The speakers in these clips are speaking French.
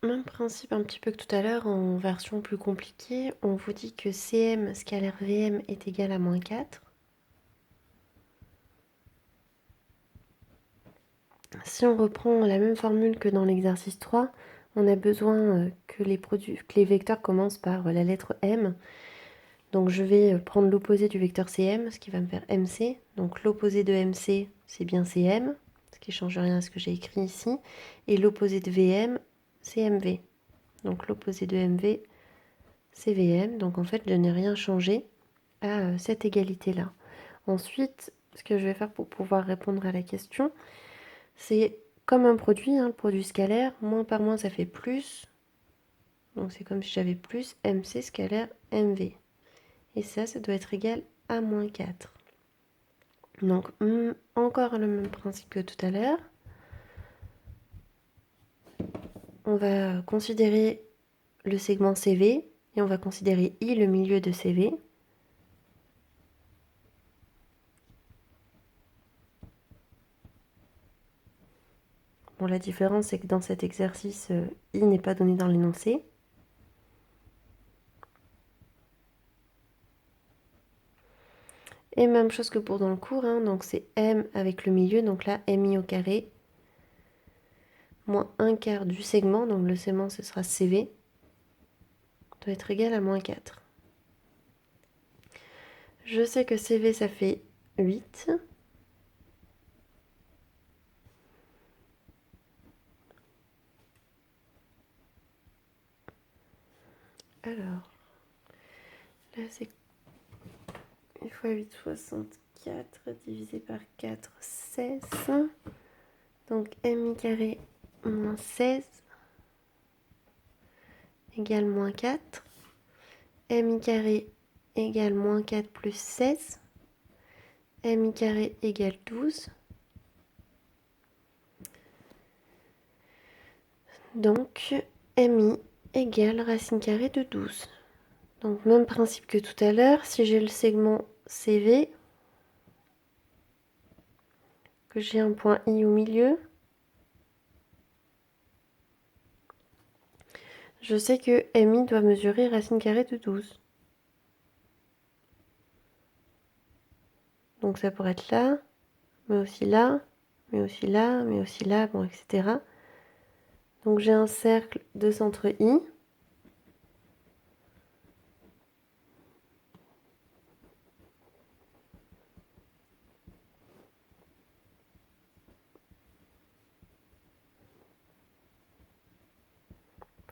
même principe un petit peu que tout à l'heure, en version plus compliquée. On vous dit que CM scalaire VM est égal à moins 4. Si on reprend la même formule que dans l'exercice 3, on a besoin que les vecteurs commencent par la lettre M. Donc je vais prendre l'opposé du vecteur CM, ce qui va me faire MC. Donc l'opposé de MC, c'est bien CM, ce qui ne change rien à ce que j'ai écrit ici. Et l'opposé de VM, c'est MV. Donc l'opposé de MV, c'est VM. Donc en fait, je n'ai rien changé à cette égalité-là. Ensuite, ce que je vais faire pour pouvoir répondre à la question, c'est comme un produit, le produit scalaire, moins par moins ça fait plus. Donc c'est comme si j'avais plus MC scalaire MV. Et ça doit être égal à moins 4. Donc encore le même principe que tout à l'heure. On va considérer le segment CV et on va considérer I le milieu de CV. Bon, la différence, c'est que dans cet exercice, I n'est pas donné dans l'énoncé. Et même chose que pour dans le cours, donc c'est M avec le milieu, donc là, MI au carré, moins 1 quart du segment, donc le segment, ce sera CV, doit être égal à moins 4. Je sais que CV, ça fait 8. Alors, là, c'est 1 fois 8, 64, divisé par 4, 16. Donc, MI carré moins 16 égale moins 4. MI carré égale moins 4 plus 16. MI carré égale 12. Donc, MI égale racine carrée de 12. Donc, même principe que tout à l'heure, si j'ai le segment CV, que j'ai un point I au milieu, je sais que MI doit mesurer racine carrée de 12. Donc ça pourrait être là, mais aussi là, mais aussi là, mais aussi là, bon, etc. Donc j'ai un cercle de centre I.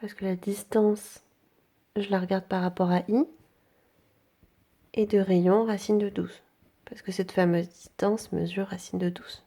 Parce que la distance, je la regarde par rapport à I. Et de rayon, racine de 12. Parce que cette fameuse distance mesure racine de 12.